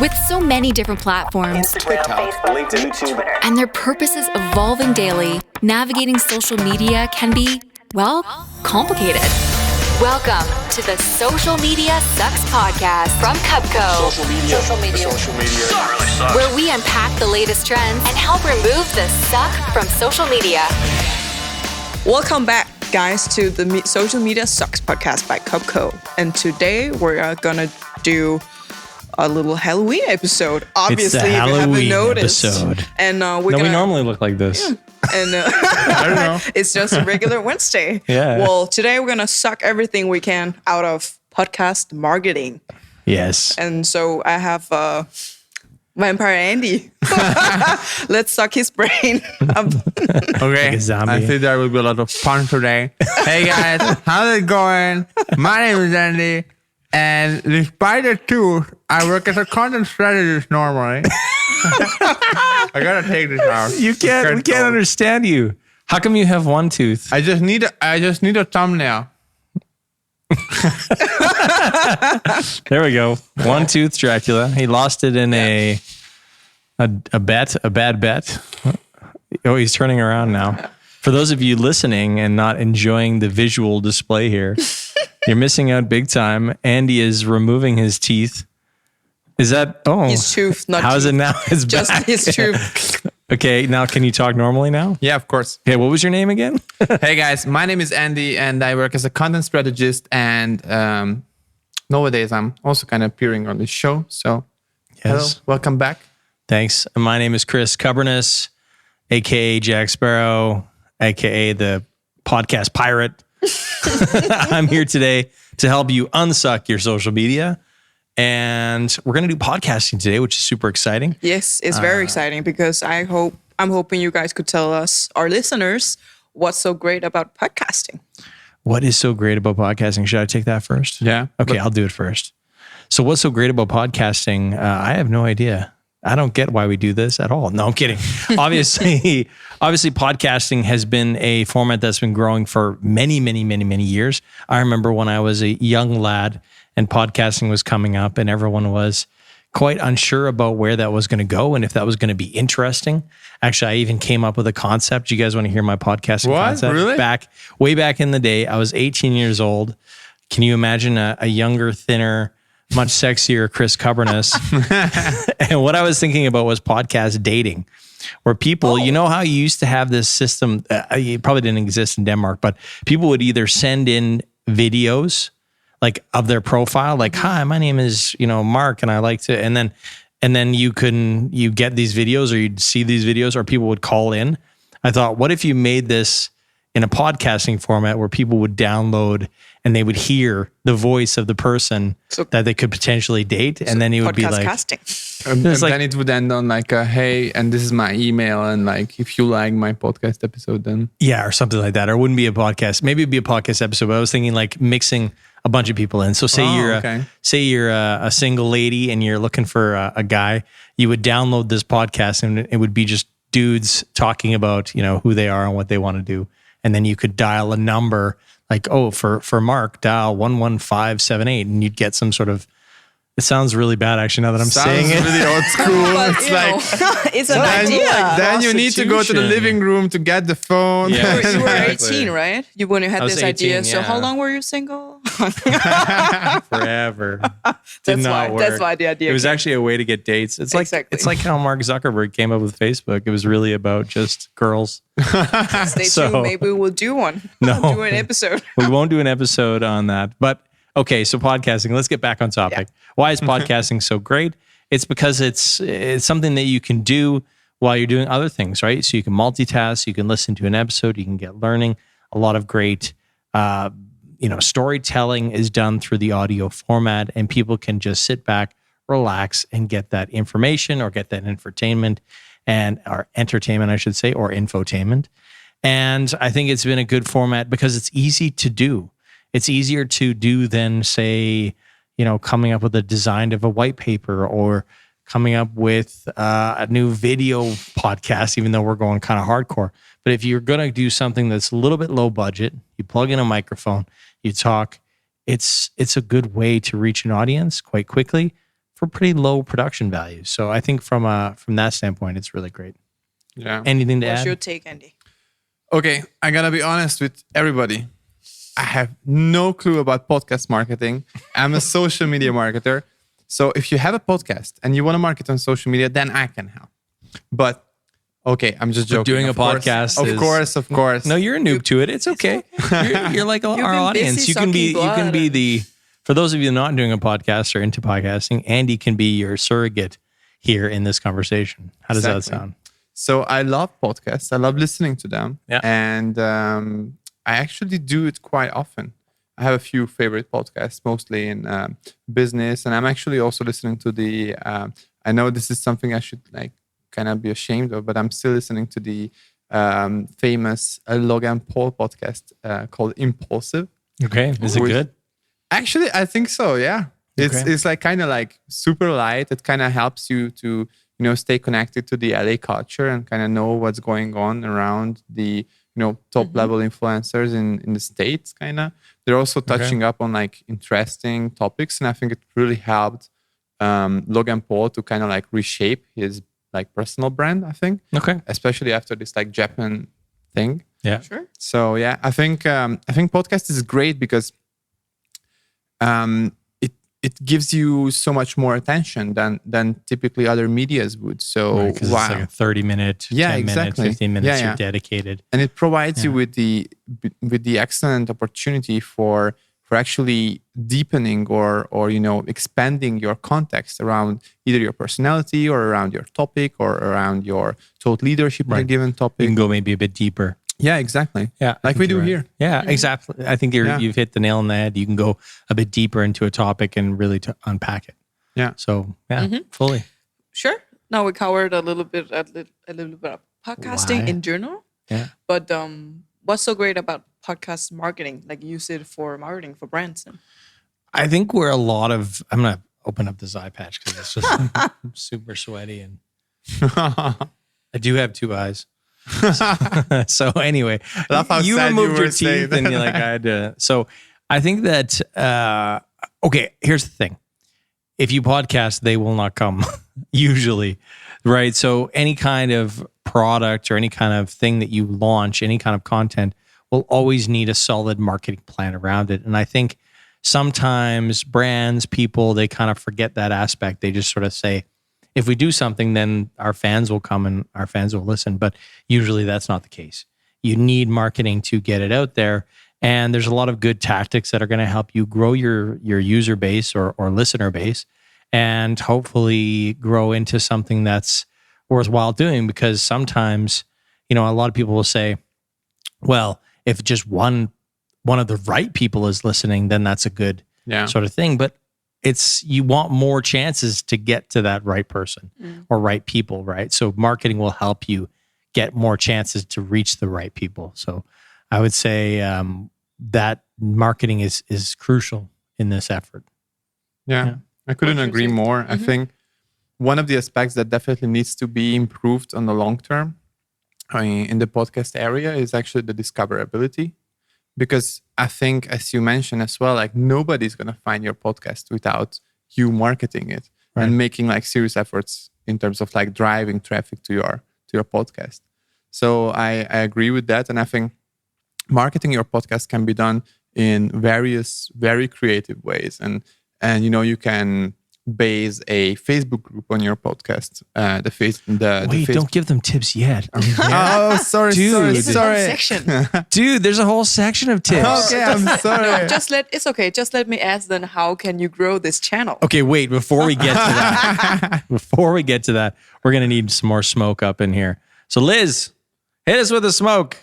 With so many different platforms, Instagram, Facebook, LinkedIn, Twitter, and their purposes evolving daily, navigating social media can be, well, complicated. Welcome to the Social Media Sucks podcast from Kubbco. Social media really sucks. Where we unpack the latest trends and help remove the suck from social media. Welcome back, guys, to the Social Media Sucks podcast by Kubbco. And today we're gonna do a little Halloween episode. Obviously, it's the if you haven't Halloween noticed. episode. And we normally look like this. Yeah. And I don't know. It's just a regular Wednesday. Yeah. Well, today we're gonna suck everything we can out of podcast marketing. Yes. And so I have Vampire Andy. Let's suck his brain. Like Okay, a zombie. I think there will be a lot of fun today. Hey guys, how's it going? My name is Andy, and despite the tooth, I work as a content strategist normally. I gotta take this out. We can't understand you. How come you have one tooth? I just need a thumbnail. There we go. One tooth Dracula. He lost it in a bad bet. Oh, he's turning around now. For those of you listening and not enjoying the visual display here, you're missing out big time. Andy is removing his teeth. Is that His tooth, not How is it teeth. now? It's Just back. his tooth. Okay, now can you talk normally now? Yeah, of course. Okay, what was your name again? Hey guys, my name is Andy, and I work as a content strategist. And nowadays, I'm also kind of appearing on this show. So, hello, welcome back. Thanks. My name is Chris Kubbernus, aka Jack Sparrow, aka the podcast pirate. I'm here today to help you unsuck your social media. And we're going to do podcasting today, which is super exciting. Yes, it's very exciting because I'm hoping you guys could tell us, our listeners, what's so great about podcasting. What is so great about podcasting? Should I take that first? Yeah. Okay, I'll do it first. So what's so great about podcasting? I have no idea. I don't get why we do this at all. No, I'm kidding. Obviously, podcasting has been a format that's been growing for many, many, many, many years. I remember when I was a young lad and podcasting was coming up and everyone was quite unsure about where that was going to go and if that was going to be interesting. Actually, I even came up with a concept. You guys want to hear my podcasting concept? Really? Way back in the day, I was 18 years old. Can you imagine a younger, thinner, much sexier Chris Kubbernus? And what I was thinking about was podcast dating, where people, you know how you used to have this system, it probably didn't exist in Denmark, but people would either send in videos like of their profile, like, hi, my name is, Mark, and I like to, and then you get these videos or you'd see these videos or people would call in. I thought, what if you made this in a podcasting format where people would download and they would hear the voice of the person that they could potentially date. And then it would be like, casting. And It's like- then it would end on like, hey, and this is my email. And like, if you like my podcast episode, then. yeah, or something like that. Or it wouldn't be a podcast. Maybe it'd be a podcast episode, but I was thinking like mixing a bunch of people in. So say you're a single lady and you're looking for a guy, you would download this podcast and it would be just dudes talking about, who they are and what they want to do. And then you could dial a number like, for Mark, dial 11578 and you'd get some sort of, it sounds really bad actually now that I'm saying it. Really old school. But, It's you like, know, it's an then, idea. then you need to go to the Prostitution. living room to get the phone. Yeah. You were Exactly. 18, right? When you had I was this idea. 18, So how yeah. long were you single? Forever. Did That's not why- work. that's why the idea It was came. actually a way to get dates. It's like Exactly. it's like how Mark Zuckerberg came up with Facebook. It was really about just girls. Stay So- tuned. Maybe we'll do one. No. Do an episode. We won't do an episode on that. But okay, so podcasting. Let's get back on topic. Why is podcasting so great? It's because it's something that you can do while you're doing other things, right? So you can multitask, you can listen to an episode, you can get learning. A lot of great storytelling is done through the audio format, and people can just sit back, relax, and get that information or get that entertainment or infotainment. And I think it's been a good format because it's easy to do. It's easier to do than, say, coming up with a design of a white paper or coming up with a new video podcast, even though we're going kind of hardcore. But if you're going to do something that's a little bit low budget, you plug in a microphone, you talk, it's a good way to reach an audience quite quickly for pretty low production values. So I think from that standpoint, it's really great. Yeah. Anything to What's add? your take, Andy? Okay, I gotta be honest with everybody. I have no clue about podcast marketing. I'm a social media marketer. So if you have a podcast and you want to market on social media, then I can help. But okay, I'm just joking. doing a Of course. podcast Of course. No, you're a noob to it. It's okay. You're like our been audience. busy You can be sucking the, for those of you not doing a podcast or into podcasting, Andy can be your surrogate here in this conversation. How does that Exactly. sound? So I love podcasts. I love listening to them. Yeah. And I actually do it quite often. I have a few favorite podcasts, mostly in business. And I'm actually also listening to the, I know this is something I should like kind of be ashamed of, but I'm still listening to the famous Logan Paul podcast called Impulsive. Okay. Is it Which- good? Actually, I think so. Yeah, it's like kind of like super light. It kind of helps you to stay connected to the LA culture and kind of know what's going on around the top level influencers in the States. Kind of, they're also touching up on like interesting topics, and I think it really helped Logan Paul to kind of like reshape his like personal brand. I think, Okay. especially after this like Japan thing. Yeah. Sure. So yeah, I think podcast is great because it gives you so much more attention than typically other medias would. So Because it's like a 30-minute, 10 minutes, exactly. 15 minutes Yeah. you're dedicated. and it provides you with the excellent opportunity for actually deepening or expanding your context around either your personality or around your topic or around your thought leadership in a given You topic. can go maybe a bit deeper. Yeah, exactly. Yeah, I Like think we do you're here. right. Yeah, exactly. I think Yeah. you've hit the nail on the head. You can go a bit deeper into a topic and really to unpack it. Yeah. So yeah, fully. Sure. Now we covered a little bit of podcasting Why? in general. Yeah. But what's so great about podcast marketing? Like use it for marketing for brands. I think we're a lot of. I'm gonna open up this eye patch because it's just super sweaty and I do have two eyes. So anyway, Love how you sad you removed were your saying teeth and you're like I had to. So I think that okay. Here's the thing: if you podcast, they will not come usually, right? So any kind of product or any kind of thing that you launch, any kind of content, will always need a solid marketing plan around it. And I think sometimes brands, people, they kind of forget that aspect. They just sort of say, if we do something, then our fans will come and our fans will listen. But usually that's not the case. You need marketing to get it out there. And there's a lot of good tactics that are going to help you grow your user base or listener base and hopefully grow into something that's worthwhile doing. Because sometimes, a lot of people will say, well, if just one of the right people is listening, then that's a good sort of thing. But you want more chances to get to that right person or right people, right? So marketing will help you get more chances to reach the right people. So I would say that marketing is crucial in this effort. Yeah. I couldn't agree more. I think one of the aspects that definitely needs to be improved on the long term in the podcast area is actually the discoverability. Because I think, as you mentioned as well, like nobody's going to find your podcast without you marketing it and making like serious efforts in terms of like driving traffic to your podcast. So I agree with that. And I think marketing your podcast can be done in various, very creative ways. And you can base a Facebook group on your podcast. Wait, don't give them tips yet. Are we there? Oh, sorry, Dude. sorry. Section. Dude, there's a whole section of tips. Okay, I'm sorry. It's okay. Just let me ask then, how can you grow this channel? Okay, wait, before we get to that, we're going to need some more smoke up in here. So Liz, hit us with the smoke.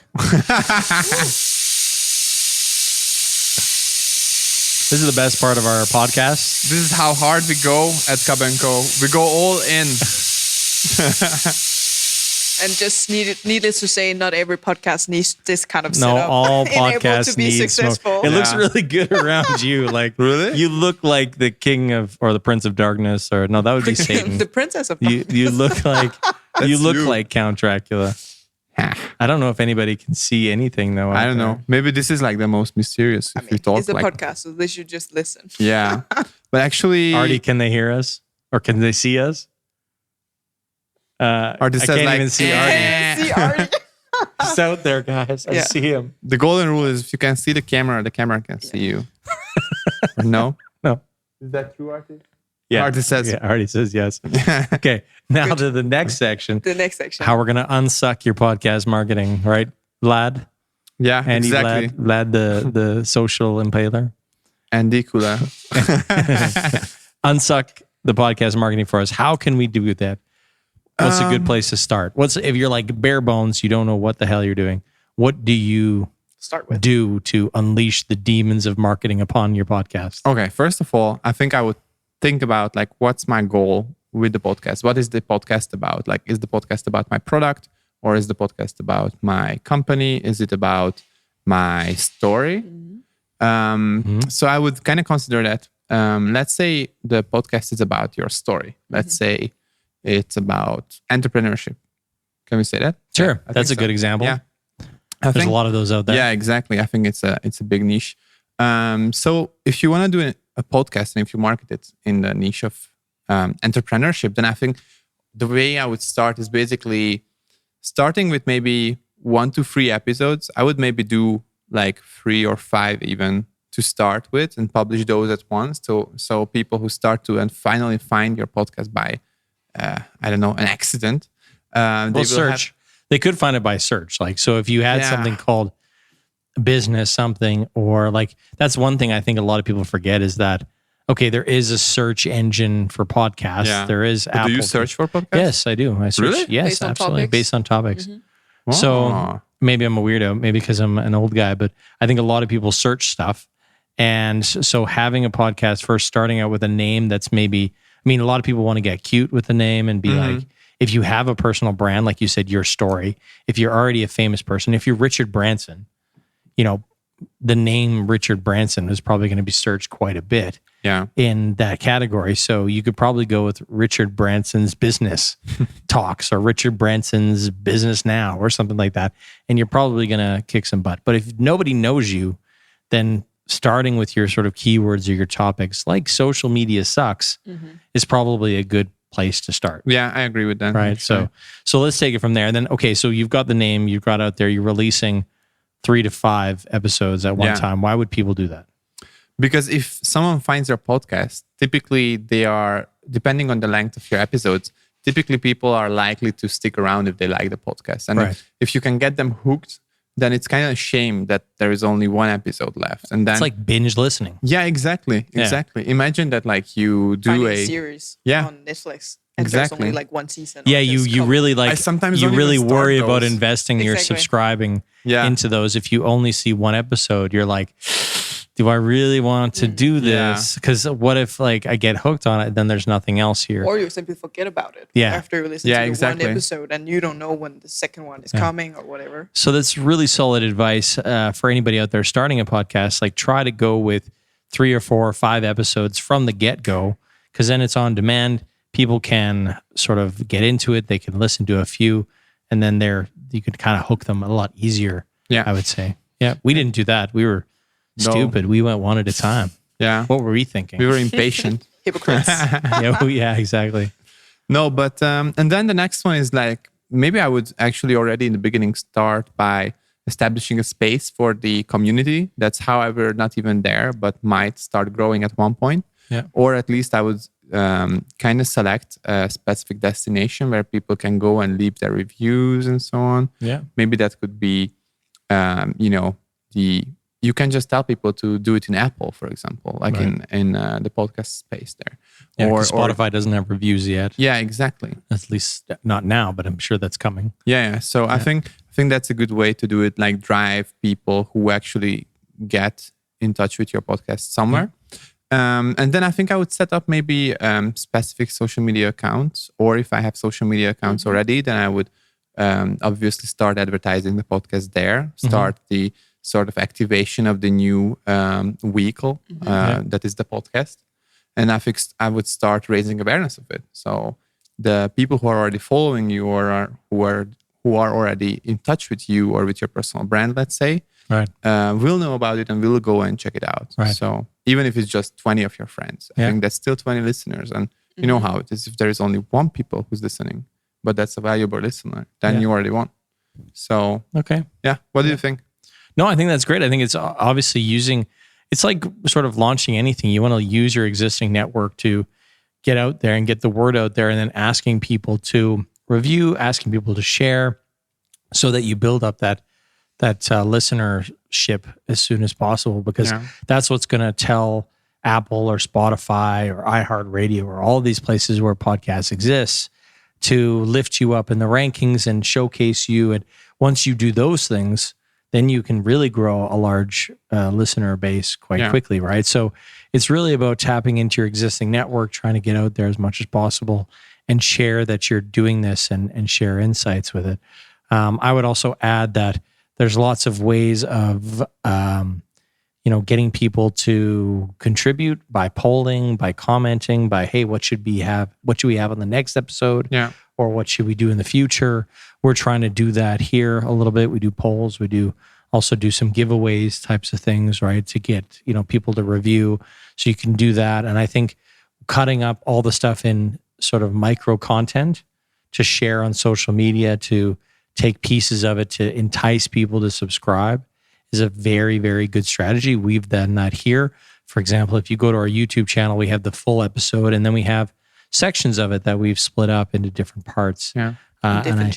This is the best part of our podcast. This is how hard we go at Kubbco. We go all in. And just needless to say, not every podcast needs this kind of No, setup. all in able podcasts to be need successful. smoke. It looks really good around you. Like Really? you look like the king of or the prince of darkness, or no, that would be Satan. The princess of You look like you look like Count Dracula. I don't know if anybody can see anything though. I don't know. Maybe this is like the most mysterious if you talk it's a like. podcast, so they should just listen. Yeah. But actually, Artie, can they hear us? Or can they see us? Or I this can't says like, even see Artie. See, Artie. He's out there, guys. I Yeah. see him. the golden rule is if you can see the camera can see you. Or no? No. Is that true, Artie? Yeah. Artie says. Yeah, Artie says yes. Okay. Now to the next section. The next section. How we're going to unsuck your podcast marketing, right, Vlad? Yeah, Andy exactly. Vlad the social impaler. Andy Kula. Unsuck the podcast marketing for us. How can we do that? What's a good place to start? If you're like bare bones, you don't know what the hell you're doing. What do you Start with. do to unleash the demons of marketing upon your podcast? Okay, first of all, I think I would think about like, what's my goal with the podcast? What is the podcast about? Like, is the podcast about my product, or is the podcast about my company? Is it about my story? So I would kind of consider that. Let's say the podcast is about your story. Let's say it's about entrepreneurship. Can we say that? Sure. I That's a think so. good example. Yeah. There's a lot of those out there. Yeah, exactly. I think it's a big niche. So if you want to do a podcast and if you market it in the niche of entrepreneurship, then I think the way I would start is basically starting with maybe 1 to 3 episodes. I would maybe do like 3 or 5 even to start with and publish those at once. So people who start to and finally find your podcast by, I don't know, an accident. They will Search. They could find it by search. Like, so if you had something called business something, or like, that's one thing I think a lot of people forget is that, okay, there is a search engine for podcasts. Yeah. There is But Apple. do you search for podcasts? Yes, I do. I search. Really? Yes, Based on absolutely. topics? Based on topics. Wow. So maybe I'm a weirdo, maybe because I'm an old guy, but I think a lot of people search stuff. And so having a podcast first, starting out with a name that's maybe, I mean, a lot of people want to get cute with the name and be like, if you have a personal brand, like you said, your story, if you're already a famous person, if you're Richard Branson, you know, the name Richard Branson is probably going to be searched quite a bit in that category. So you could probably go with Richard Branson's Business Talks or Richard Branson's Business Now or something like that. And you're probably going to kick some butt. But if nobody knows you, then starting with your sort of keywords or your topics, like social media sucks, is probably a good place to start. Yeah, I agree with that. Right. Sure. So let's take it from there. And then, okay, so you've got the name, you've got out there, you're releasing 3 to 5 episodes at one time. Why would people do that? Because if someone finds your podcast, typically they are, depending on the length of your episodes, typically people are likely to stick around if they like the podcast. And if you can get them hooked, then it's kind of a shame that there is only 1 episode left. And then it's like binge listening. Yeah, exactly. Imagine that like you do Finding a series Yeah. on Netflix. And there's only like 1 season. Yeah, of this you coming. really like, I sometimes you don't really even start worry about those. investing your Exactly. subscribing Yeah. into those. If you only see 1 episode, you're like, do I really want to do this? Because what if like I get hooked on it, then there's nothing else here. Or you simply forget about it Yeah. after you listen Yeah, to the exactly. 1 episode and you don't know when the second one is coming or whatever. So that's really solid advice for anybody out there starting a podcast. Like try to go with 3 or 4 or 5 episodes from the get-go, because then it's on demand. People can sort of get into it. They can listen to a few, and then you can kind of hook them a lot easier. Yeah. I would say. Yeah, we didn't do that. We were stupid. We went 1 at a time. Yeah. What were we thinking? We were impatient. Hypocrites. yeah, exactly. No, but and then the next one is like, maybe I would actually already in the beginning start by establishing a space for the community that's, however, not even there, but might start growing at one point. Yeah. Or at least I would kind of select a specific destination where people can go and leave their reviews and so on. Yeah. Maybe that could be, you can just tell people to do it in Apple, for example, like in the podcast space there. Yeah, or Spotify doesn't have reviews yet. Yeah, exactly. At least not now, but I'm sure that's coming. Yeah. So I think that's a good way to do it. Like drive people who actually get in touch with your podcast somewhere. And then I think I would set up maybe specific social media accounts, or if I have social media accounts already, then I would obviously start advertising the podcast there. Start the sort of activation of the new vehicle that is the podcast. And I would start raising awareness of it. So the people who are already following you or who are already in touch with you or with your personal brand, let's say, will know about it and will go and check it out. Right. So even if it's just 20 of your friends, I think that's still 20 listeners. And You know how it is. If there is only one people who's listening, but that's a valuable listener, then you already won. So, Okay. yeah. What do you think? No, I think that's great. I think it's obviously it's like sort of launching anything. You want to use your existing network to get out there and get the word out there, and then asking people to review, asking people to share, so that you build up that listenership as soon as possible, because that's what's going to tell Apple or Spotify or iHeartRadio or all these places where podcasts exist to lift you up in the rankings and showcase you. And once you do those things, then you can really grow a large listener base quite quickly, right? So it's really about tapping into your existing network, trying to get out there as much as possible and share that you're doing this and share insights with it. I would also add that there's lots of ways of getting people to contribute by polling, by commenting, by, hey, what should we have on the next episode? Yeah. Or what should we do in the future? We're trying to do that here a little bit. We do polls. We do also do some giveaways types of things, right? To get, people to review. So you can do that. And I think cutting up all the stuff in sort of micro content to share on social media, to take pieces of it to entice people to subscribe is a very, very good strategy. We've done that here. For example, if you go to our YouTube channel, we have the full episode, and then we have sections of it that we've split up into different parts. In different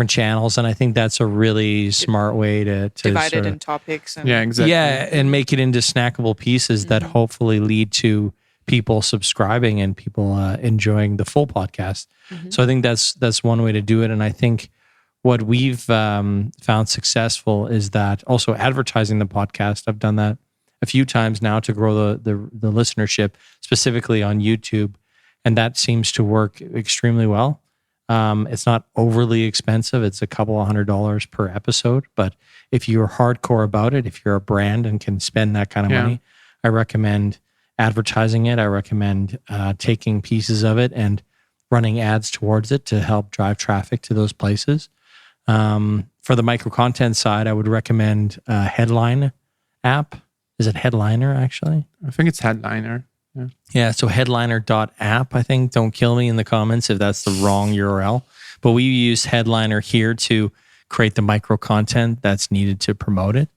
channels. And I think that's a really smart way to divide sort it of, in topics. And Exactly. Yeah, and make it into snackable pieces that hopefully lead to people subscribing and people enjoying the full podcast. So I think that's one way to do it. And I think what we've found successful is that also advertising the podcast. I've done that a few times now to grow the listenership, specifically on YouTube. And that seems to work extremely well. It's not overly expensive. It's a couple of $100 per episode. But if you're hardcore about it, if you're a brand and can spend that kind of money, I recommend advertising it. I recommend taking pieces of it and running ads towards it to help drive traffic to those places. For the micro content side, I would recommend Headline app. Is it Headliner, actually? I think it's Headliner. Yeah, so headliner.app, I think. Don't kill me in the comments if that's the wrong URL. But we use Headliner here to create the micro content that's needed to promote it.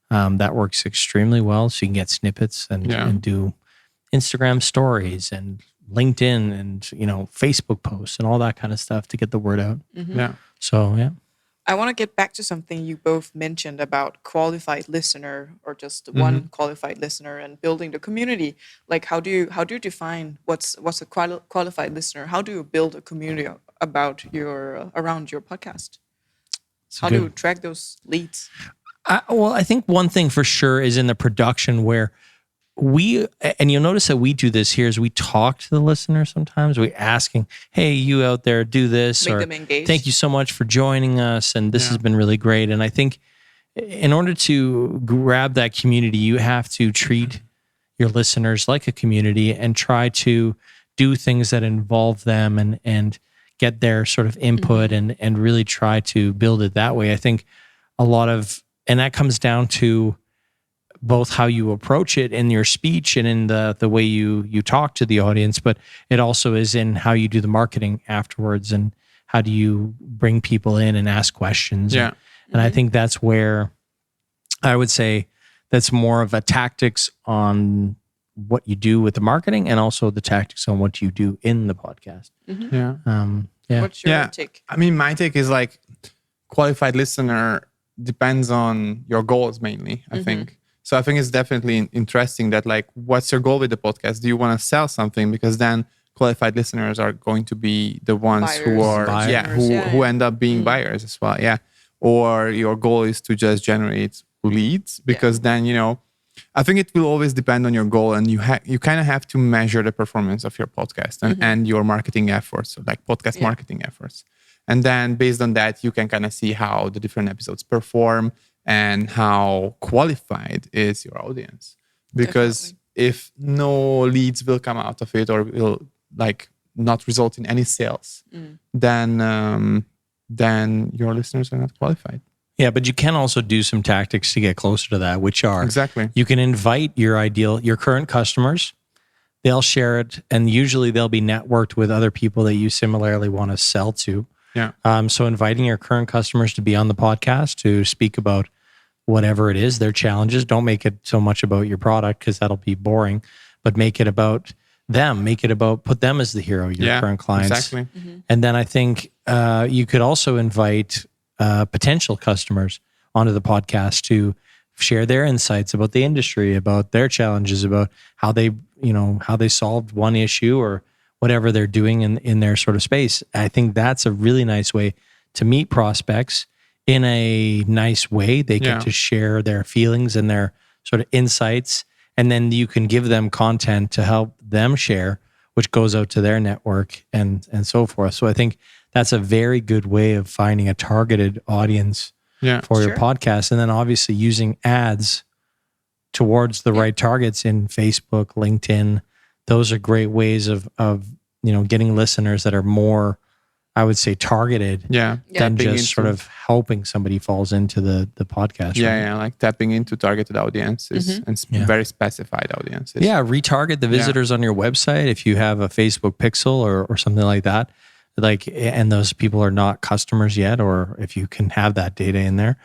That works extremely well. So you can get snippets and do Instagram stories and LinkedIn and Facebook posts and all that kind of stuff to get the word out. Yeah. So, yeah. I want to get back to something you both mentioned about qualified listener, or just one qualified listener, and building the community. Like, how do you define what's a qualified listener? How do you build a community around your podcast? How do you track those leads? I think one thing for sure is in the production where and you'll notice that we do this here, is we talk to the listener sometimes. We're asking, hey, you out there, do this. Make or them engaged. Thank you so much for joining us. And this has been really great. And I think in order to grab that community, you have to treat your listeners like a community and try to do things that involve them and get their sort of input and really try to build it that way. I think and that comes down to both how you approach it in your speech and in the way you talk to the audience, but it also is in how you do the marketing afterwards and how do you bring people in and ask questions. Yeah. And I think that's where I would say that's more of a tactics on what you do with the marketing and also the tactics on what you do in the podcast. Yeah. What's your take? I mean, my take is like qualified listener depends on your goals mainly, I think. So I think it's definitely interesting that, like, what's your goal with the podcast? Do you want to sell something? Because then qualified listeners are going to be the ones who end up being buyers as well. Yeah. Or your goal is to just generate leads, because then, I think it will always depend on your goal, and you kind of have to measure the performance of your podcast and your marketing efforts, so like podcast marketing efforts. And then based on that, you can kind of see how the different episodes perform and how qualified is your audience. Because if no leads will come out of it or will like not result in any sales, then your listeners are not qualified. Yeah, but you can also do some tactics to get closer to that, which are Exactly. you can invite your current customers they'll share it, and usually they'll be networked with other people that you similarly want to sell to. Yeah. So inviting your current customers to be on the podcast to speak about whatever it is, their challenges. Don't make it so much about your product because that'll be boring, but make it about them. Make it about, put them as the hero, your current clients. Exactly. And then I think you could also invite potential customers onto the podcast to share their insights about the industry, about their challenges, about how they, how they solved one issue or whatever they're doing in their sort of space. I think that's a really nice way to meet prospects in a nice way. They get to share their feelings and their sort of insights, and then you can give them content to help them share, which goes out to their network and so forth. So I think that's a very good way of finding a targeted audience for your podcast. And then obviously using ads towards the right targets in Facebook, LinkedIn. Those are great ways of getting listeners that are more, I would say, targeted than just sort of helping somebody falls into the podcast. Yeah, like tapping into targeted audiences and very specified audiences. Yeah, retarget the visitors on your website if you have a Facebook pixel or something like that. And those people are not customers yet, or if you can have that data in there,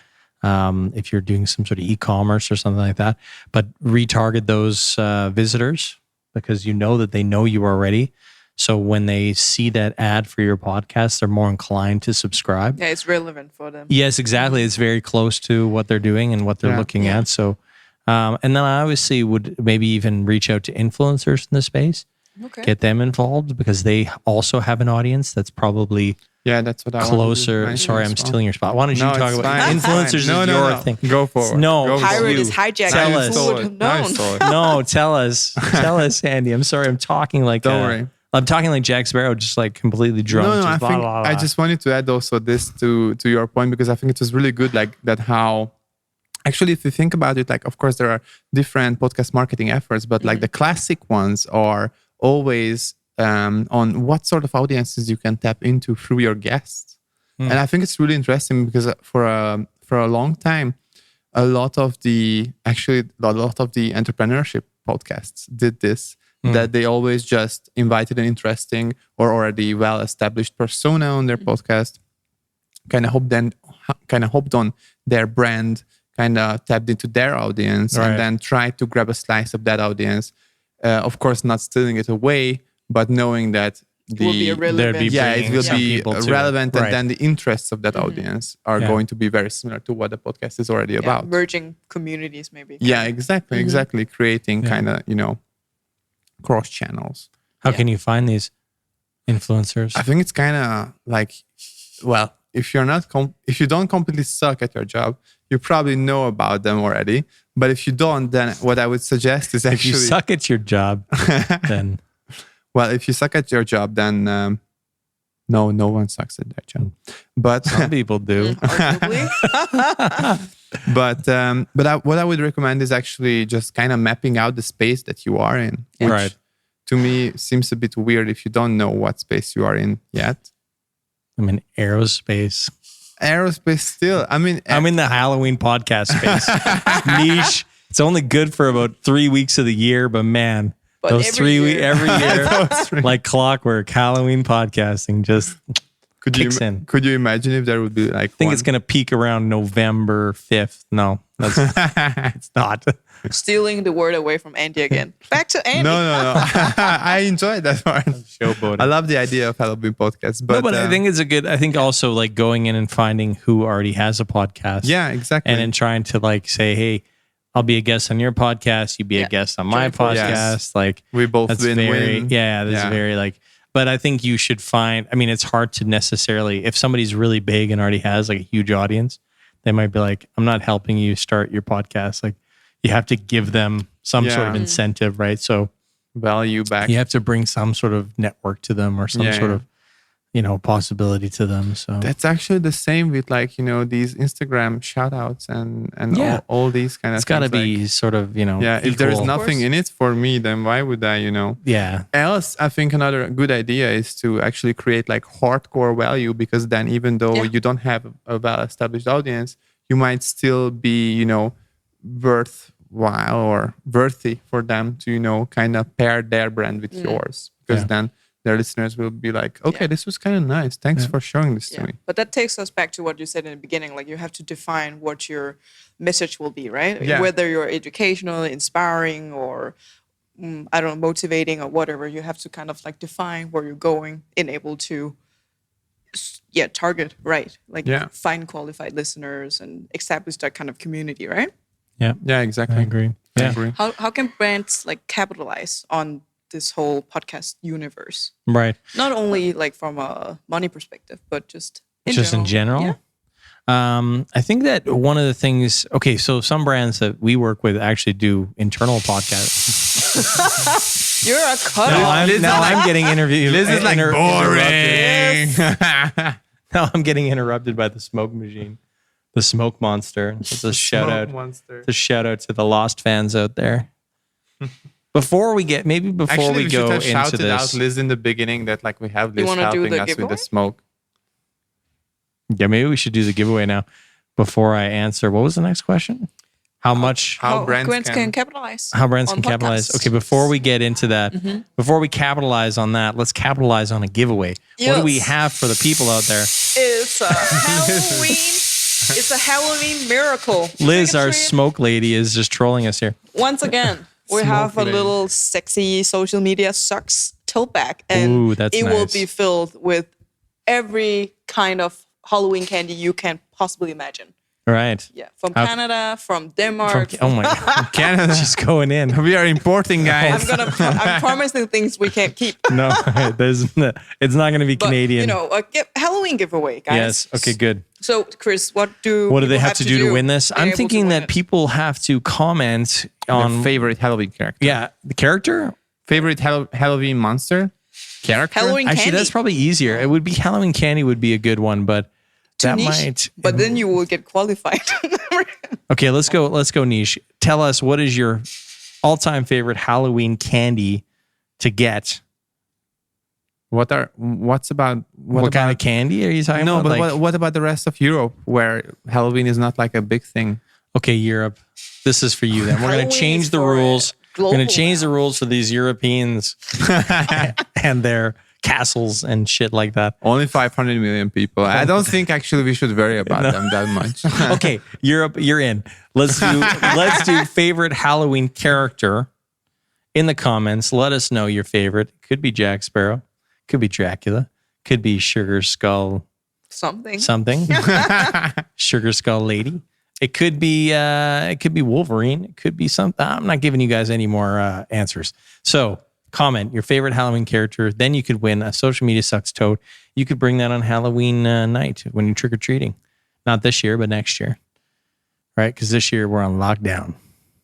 if you're doing some sort of e-commerce or something like that, but retarget those visitors because you know that they know you already. So when they see that ad for your podcast, they're more inclined to subscribe. Yeah, it's relevant for them. Yes, exactly. It's very close to what they're doing and what they're looking at. So, and then I obviously would maybe even reach out to influencers in the space, get them involved because they also have an audience that's probably that's what I closer. Sorry, I'm stealing your spot. Why don't you talk about influencers? Is your thing. Go for it. No, Pirate is hijacking. Tell us. Who would have known? No, tell us, Andy. I'm sorry, I'm talking like. Don't worry. I'm talking like Jack Sparrow, just like completely drunk. No, just I think I just wanted to add also this to your point because I think it was really good, like that how actually if you think about it, like of course there are different podcast marketing efforts, but like the classic ones are always on what sort of audiences you can tap into through your guests. And I think it's really interesting because for a long time, a lot of the entrepreneurship podcasts did this. That they always just invited an interesting or already well-established persona on their podcast, kind of hoped on their brand, kind of tapped into their audience, and then tried to grab a slice of that audience. Of course, not stealing it away, but knowing that it will be relevant. It will be relevant, and then the interests of that audience are going to be very similar to what the podcast is already about. Merging communities, maybe. Yeah, exactly. Creating kind of cross channels. How can you find these influencers? I think it's kind of like, well, if you're not, if you don't completely suck at your job, you probably know about them already. But if you don't, then what I would suggest is actually, if you suck at your job, then well, if you suck at your job, then no one sucks at their job. But some people do. But what I would recommend is actually just kind of mapping out the space that you are in. Which to me seems a bit weird if you don't know what space you are in yet. I'm in aerospace. Aerospace still. I'm in the Halloween podcast space. Niche. It's only good for about 3 weeks of the year, but man, but those every year, like clockwork, Halloween podcasting just kicks in. Could you imagine if there would be like? I think it's going to peak around November 5th. No, that's it's not. Stealing the word away from Andy again. Back to Andy. No. I enjoyed that part. Showboating. I love the idea of Halloween podcast, but I think it's a good. I think also like going in and finding who already has a podcast. Yeah, exactly. And then trying to like say, hey, I'll be a guest on your podcast. You be a guest on my podcast. Yes. Like we both win. Yeah, that's very like. But I think you should find. I mean, it's hard to necessarily if somebody's really big and already has like a huge audience, they might be like, I'm not helping you start your podcast. Like you have to give them some sort of incentive, right? So value back. You have to bring some sort of network to them or some sort of possibility to them. So that's actually the same with like, these Instagram shout outs and all these kind of it's things. It's got to be sort of, if there is nothing in it for me, then why would I, Yeah. Else, I think another good idea is to actually create like hardcore value because then even though you don't have a well-established audience, you might still be, worth worthwhile or worthy for them to, kind of pair their brand with yours. Because then their listeners will be like, okay, this was kind of nice. Thanks for showing this to me. But that takes us back to what you said in the beginning. Like, you have to define what your message will be, right? Yeah. Whether you're educational, inspiring, or I don't know, motivating or whatever. You have to kind of like define where you're going and able to target, right? Like find qualified listeners and establish that kind of community, right? Yeah, exactly. I agree. I agree. How can brands like capitalize on this whole podcast universe? Right. Not only like from a money perspective, but just in general. Yeah. I think that one of the things, so some brands that we work with actually do internal podcasts. You're a cut I'm getting interviewed. Liz is like boring. Now I'm getting interrupted by the smoke machine, the smoke monster. It's a shout out. Monster. It's a shout out to the Lost fans out there. Before we go Actually, into we should have shouted this, out Liz in the beginning that like we have Liz wanna do helping the us with giveaway? the smoke. yeah, maybe we should do the giveaway now. Before I answer, what was the next question? How brands can capitalize. How brands on can capitalize. podcasts. Okay, before we get into that, before we capitalize on that, let's capitalize on a giveaway. What do we Yes. have for the people out there? It's a Halloween. It's a Halloween miracle. Liz, our Trick or treat. smoke lady, is just trolling us here. Once again, we have a lady. little sexy social media sucks tote bag, and Ooh, that's it will nice. be filled with every kind of Halloween candy you can possibly imagine. Right. Yeah, from How- Canada, from Denmark. Oh my God. Canada. She's going in. We are importing, guys. I'm promising things we can't keep. No, it's not going to be But, Canadian. a Halloween giveaway, guys. Yes. Okay, good. So, Chris, what do What do they people have to do to win this? to be I'm able to thinking win that it? people have to comment on Their favorite Halloween character. the character. Favorite Halloween monster character. Halloween Actually, candy. that's probably easier. It would be Halloween candy would be a good one, but that niche, might. But then you will get qualified. Okay, let's go niche. Tell us, what is your all-time favorite Halloween candy to get? What kind of candy are you talking No, about? but what about the rest of Europe where Halloween is not like a big thing? Okay, Europe. This is for you then. We're going Halloween to change is the for rules. We're going global to change the now. rules for these Europeans and their castles and shit like that. Only 500 million people. I don't think actually we should worry about them that much. Okay, Europe, you're in. Let's do favorite Halloween character in the comments. Let us know your favorite. Could be Jack Sparrow, could be Dracula, could be Sugar Skull Something. Sugar Skull Lady. It could be Wolverine. It could be something. I'm not giving you guys any more answers. So comment your favorite Halloween character. Then you could win a Social Media Sucks tote. You could bring that on Halloween night when you're trick or treating. Not this year, but next year, right? Because this year we're on lockdown,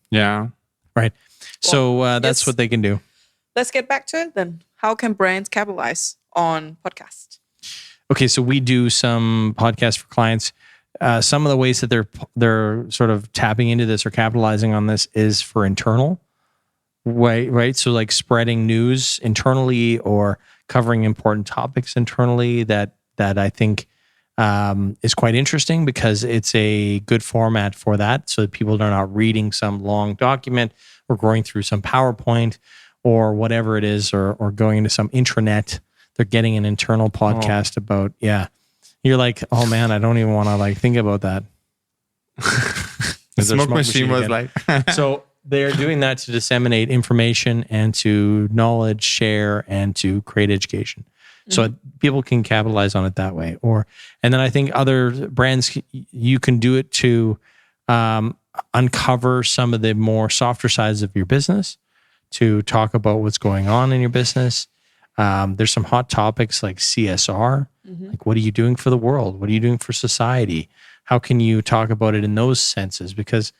Yeah. right? So that's yes. what they can do. Let's get back to it then. How can brands capitalize on podcasts? Okay, so we do some podcasts for clients. Some of the ways that they're sort of tapping into this or capitalizing on this is for internal, right? So like spreading news internally or covering important topics internally that I think is quite interesting because it's a good format for that, so that people are not reading some long document or going through some PowerPoint or whatever it is, or going into some intranet. They're getting an internal podcast about, You're like, oh man, I don't even want to like think about that. The smoke machine was again. like, So they're doing that to disseminate information and to knowledge share and to create education. So people can capitalize on it that way. And then I think other brands, you can do it to uncover some of the more softer sides of your business, to talk about what's going on in your business. There's some hot topics like CSR. Like, what are you doing for the world? What are you doing for society? How can you talk about it in those senses? Because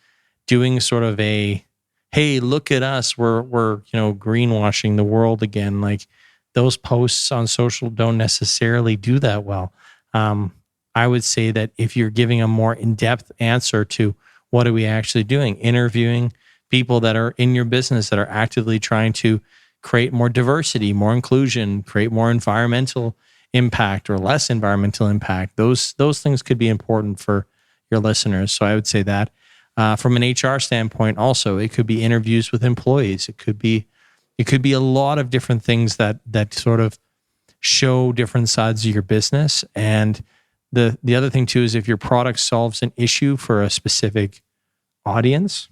doing sort of a, hey, look at us, we're greenwashing the world again. Like, those posts on social don't necessarily do that well. I would say that if you're giving a more in-depth answer to what are we actually doing, interviewing people that are in your business that are actively trying to create more diversity, more inclusion, create more environmental impact or less environmental impact, those things could be important for your listeners. So I would say that. From an HR standpoint, also, it could be interviews with employees. It could be a lot of different things that sort of show different sides of your business. And the other thing too is if your product solves an issue for a specific audience,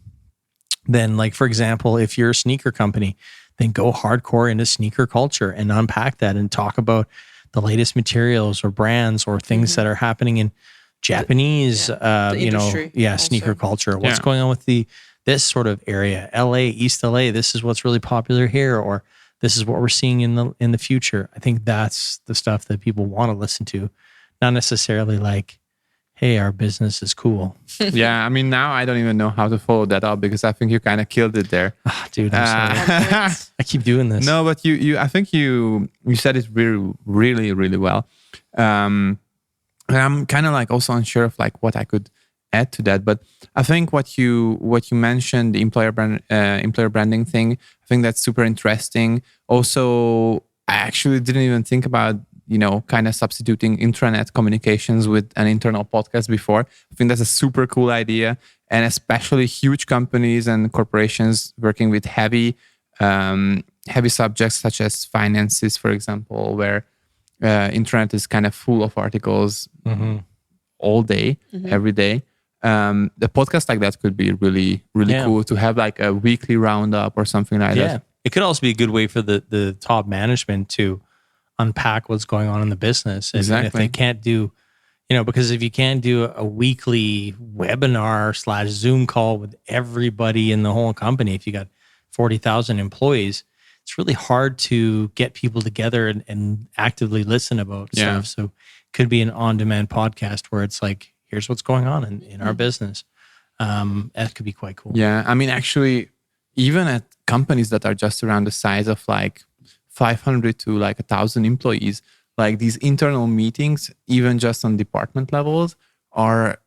then like, for example, if you're a sneaker company, then go hardcore into sneaker culture and unpack that and talk about the latest materials or brands or things that are happening in Japanese, sneaker culture. What's going on with this sort of area, LA, East LA? This is what's really popular here, or this is what we're seeing in the future. I think that's the stuff that people want to listen to, not necessarily like, hey, our business is cool. Yeah, I mean, now I don't even know how to follow that up because I think you kind of killed it there. Dude, I'm sorry. I keep doing this. No, but I think you said it really, really, really well. And I'm kind of like also unsure of like what I could add to that. But I think what you mentioned, the employer branding thing, I think that's super interesting. Also, I actually didn't even think about, kind of substituting intranet communications with an internal podcast before. I think that's a super cool idea. And especially huge companies and corporations working with heavy subjects such as finances, for example, where intranet is kind of full of articles all day, every day. The podcast like that could be really, really cool to have like a weekly roundup or something like that. It could also be a good way for the top management to unpack what's going on in the business. And if they can't do, because if you can't do a weekly webinar / Zoom call with everybody in the whole company, if you got 40,000 employees, it's really hard to get people together and actively listen about stuff. So it could be an on-demand podcast where it's like, here's what's going on in our business. That could be quite cool. Yeah. I mean, actually, even at companies that are just around the size of like 500 to like 1,000 employees, like these internal meetings, even just on department levels, are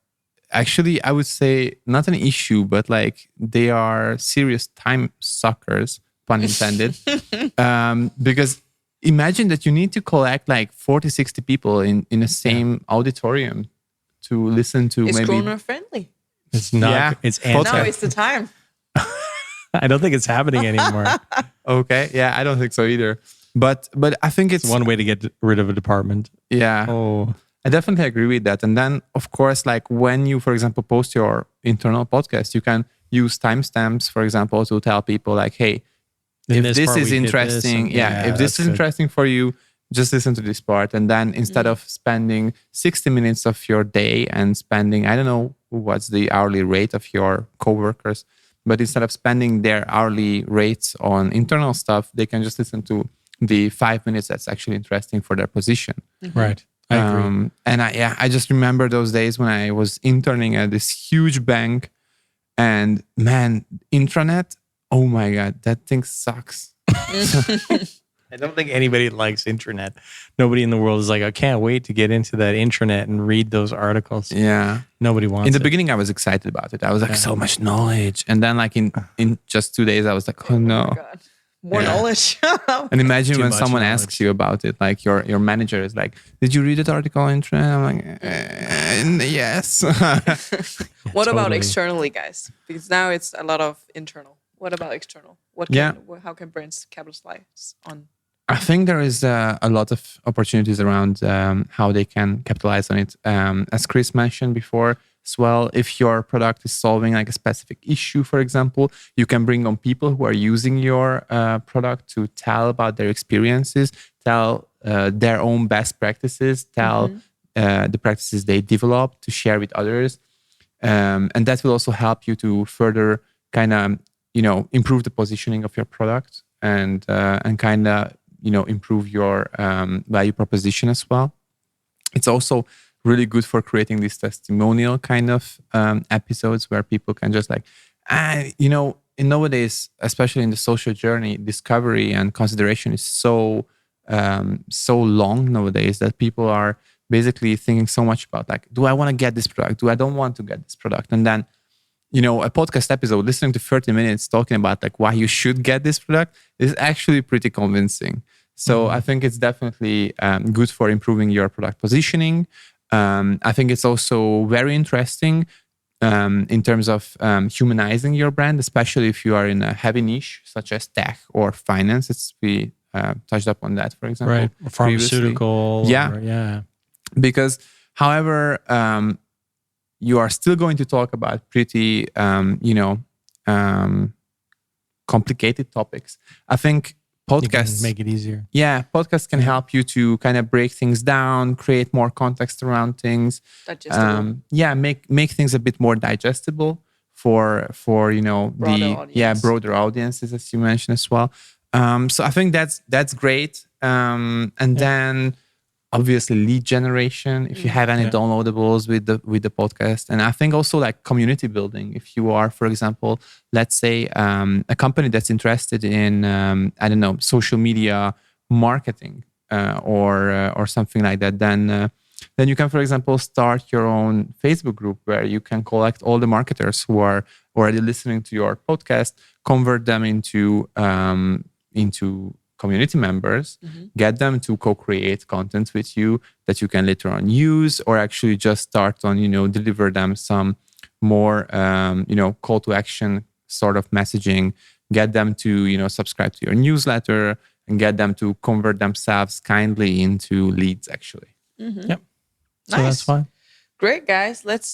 actually, I would say, not an issue, but like they are serious time suckers, pun intended. Because imagine that you need to collect like 40, 60 people in the same auditorium to listen to it's maybe... It's corona friendly. It's not, it's now it's the time. I don't think it's happening anymore. Okay. Yeah, I don't think so either. But I think it's one way to get rid of a department. Yeah. Oh, I definitely agree with that. And then, of course, like when you, for example, post your internal podcast, you can use timestamps, for example, to tell people like, hey, if this is interesting, if this is interesting for you, just listen to this part. And then instead of spending 60 minutes of your day and spending, I don't know what's the hourly rate of your coworkers, but instead of spending their hourly rates on internal stuff, they can just listen to the 5 minutes that's actually interesting for their position. Right. I agree. And I just remember those days when I was interning at this huge bank, and man, intranet, oh my God, that thing sucks. I don't think anybody likes intranet. Nobody in the world is like, I can't wait to get into that intranet and read those articles. Yeah. Nobody wants it. In the it. beginning, I was excited about it. I was like, so much knowledge. And then like in just 2 days, I was like, oh no. God. More knowledge. And imagine when someone knowledge. asks you about it, like your manager is like, did you read that article on intranet? I'm like, yes. What about externally, guys? Because now it's a lot of internal. What about external? How can brands capitalize on? I think there is a lot of opportunities around how they can capitalize on it. As Chris mentioned before as well, if your product is solving like a specific issue, for example, you can bring on people who are using your product to tell about their experiences, tell their own best practices, tell the practices they develop to share with others. And that will also help you to further kind of, improve the positioning of your product and kind of, improve your value proposition as well. It's also really good for creating these testimonial kind of episodes where people can just like, in nowadays, especially in the social journey, discovery and consideration is so long nowadays that people are basically thinking so much about like, do I want to get this product? Do I don't want to get this product? And then, a podcast episode, listening to 30 minutes talking about like why you should get this product is actually pretty convincing. So I think it's definitely good for improving your product positioning. I think it's also very interesting in terms of humanizing your brand, especially if you are in a heavy niche such as tech or finance. We touched up on that, for example. Right. Pharmaceutical. Yeah. Because, however, you are still going to talk about pretty, complicated topics. I think podcasts make it easier. Yeah, podcasts can help you to kind of break things down, create more context around things. Digestible. Make things a bit more digestible for broader audiences, as you mentioned as well. So I think that's great. Then obviously lead generation, if you have any downloadables with the podcast. And I think also like community building. If you are, for example, let's say a company that's interested in social media marketing or something like that, then you can, for example, start your own Facebook group where you can collect all the marketers who are already listening to your podcast, convert them into community members, get them to co-create content with you that you can later on use, or actually just start on, deliver them some more, call to action sort of messaging, get them to, subscribe to your newsletter and get them to convert themselves kindly into leads actually. Mm-hmm. Yep. So Nice. that's fine. Great, guys. Let's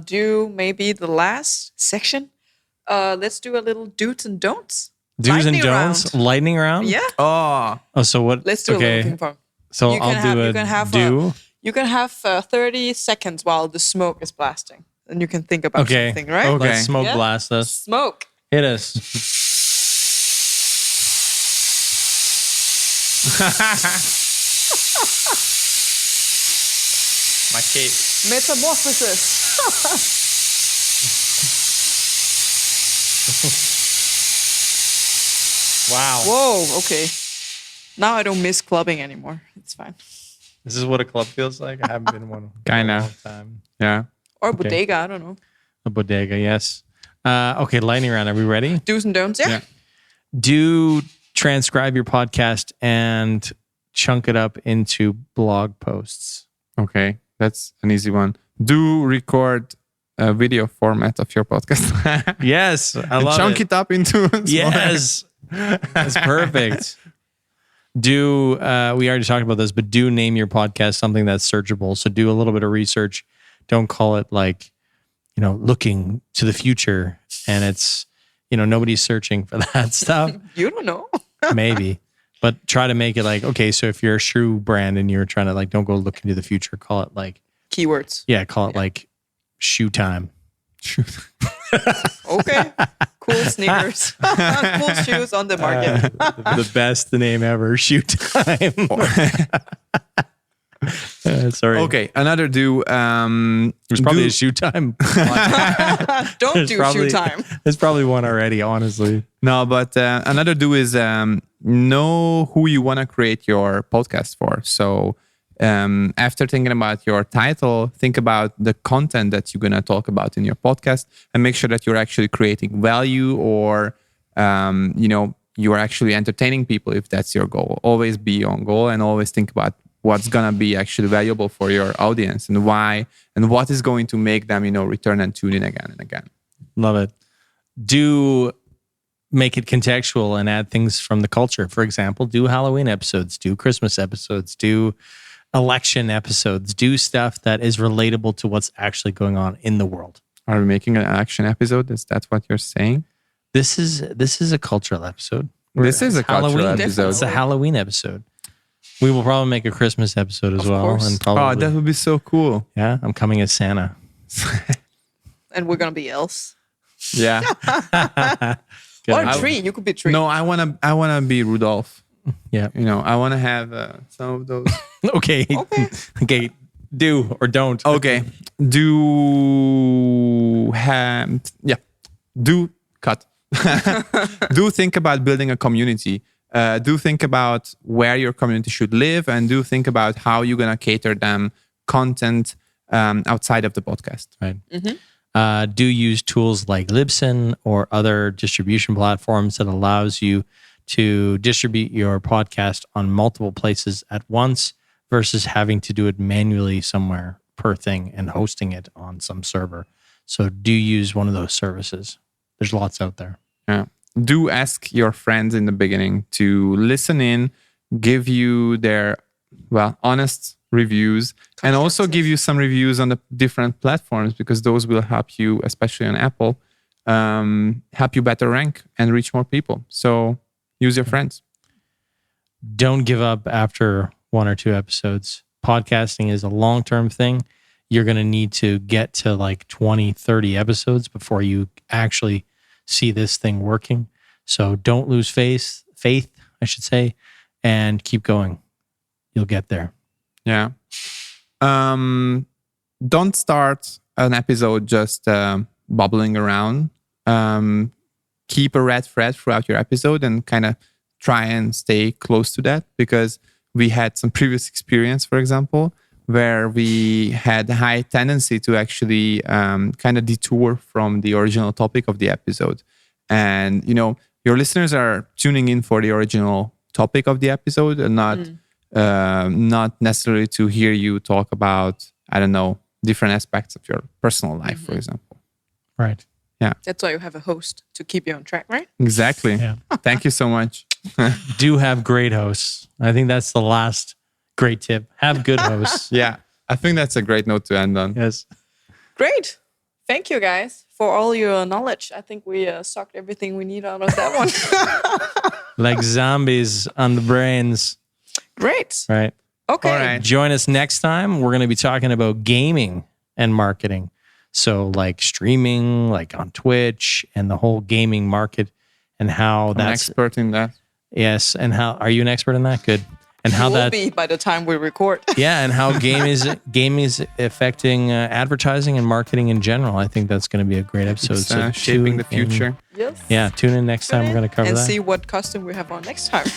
do maybe the last section. Let's do a little do's and don'ts. Do's and Lightning don'ts. round. Lightning round? Yeah. Oh, So what? Let's do a little ping pong. So You can I'll have- do you a can have do. You can have 30 seconds while the smoke is blasting. And you can think about Okay. something, right? Okay. Let's smoke Yeah. blast us. Smoke. Hit us. My cape. Metamorphosis. Wow. Whoa, okay. Now I don't miss clubbing anymore. It's fine. This is what a club feels like. I haven't been one in Kinda. a long time. yeah. Or Okay. bodega, I don't know. A bodega, yes. Okay, lightning round. Are we ready? Do's and don'ts, yeah. Yeah. Do transcribe your podcast and chunk it up into blog posts. Okay, that's an easy one. Do record a video format of your podcast. Yes, I love Chunk it up into smaller- Yes, that's perfect. Do we already talked about this, but do name your podcast something that's searchable. So do a little bit of research. Don't call it like, looking to the future, and it's nobody's searching for that stuff. You don't know. Maybe, but try to make it like, okay, so if you're a shoe brand and you're trying to like, don't go look into the future, call it like, Keywords. call it like shoe time. Okay. Cool sneakers. Cool shoes on the market. The best name ever, shoe time. Sorry. Okay, another do. There's probably a shoe time. Don't There's do probably- shoe time. There's probably one already, honestly. No, but another do is know who you want to create your podcast for. So after thinking about your title, think about the content that you're going to talk about in your podcast and make sure that you're actually creating value or, you are actually entertaining people if that's your goal. Always be on goal and always think about what's going to be actually valuable for your audience and why and what is going to make them, return and tune in again and again. Love it. Do make it contextual and add things from the culture. For example, do Halloween episodes, do Christmas episodes, do election episodes, do stuff that is relatable to what's actually going on in the world. Are we making an action episode? Is that what you're saying? This is a cultural episode. This is a cultural Halloween episode. It's a Halloween episode. We will probably make a Christmas episode as well. course. And probably, Oh, that would be so cool. yeah, I'm coming as Santa. And we're going to be elves. Yeah. Good Or idea. a tree. You could be tree. No, I wanna be Rudolph. Yeah. I wanna have some of those. Okay. Okay. Okay. Do or don't. Okay. Do cut. Do think about building a community. Do think about where your community should live, and do think about how you're gonna cater them content outside of the podcast. Right. Do use tools like Libsyn or other distribution platforms that allows you to distribute your podcast on multiple places at once versus having to do it manually somewhere per thing and hosting it on some server. So do use one of those services. There's lots out there. Yeah. Do ask your friends in the beginning to listen in, give you their, honest reviews, and also give you some reviews on the different platforms, because those will help you, especially on Apple, help you better rank and reach more people. So use your friends. Don't give up after 1 or 2 episodes. Podcasting is a long-term thing. You're going to need to get to like 20, 30 episodes before you actually see this thing working. So don't lose faith, I should say, and keep going. You'll get there. Yeah. Don't start an episode just bubbling around. Keep a red thread throughout your episode and kind of try and stay close to that, because we had some previous experience, for example, where we had a high tendency to actually kind of detour from the original topic of the episode. And, your listeners are tuning in for the original topic of the episode and not necessarily to hear you talk about, I don't know, different aspects of your personal life, for example. Right. Yeah. That's why you have a host to keep you on track, right? Exactly. Yeah. Thank you so much. Do have great hosts. I think that's the last great tip. Have good hosts. Yeah. I think that's a great note to end on. Yes. Great. Thank you guys for all your knowledge. I think we sucked everything we need out of that one. Like zombies on the brains. Great. Right. Okay. All right. Join us next time. We're going to be talking about gaming and marketing. So like streaming, like on Twitch, and the whole gaming market, and how I'm an that's expert in that. yes, and how are you an expert in that? Good. And how You will that be by the time we record. yeah, and how game is affecting advertising and marketing in general. I think that's going to be a great episode. It's So shaping the tune in. future. Yes. Yeah, tune in next time. We're going to cover and that. see what costume we have on next time.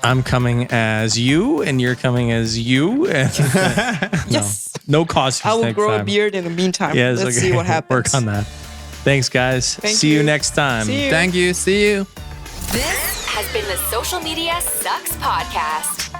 I'm coming as you, and you're coming as you. Yes. No costumes I will next grow time. a beard in the meantime. Yes, Let's okay. see what happens. Work on that. Thanks, guys. Thank See you you. next time. See you. Thank you. See you. This has been the Social Media Sucks Podcast.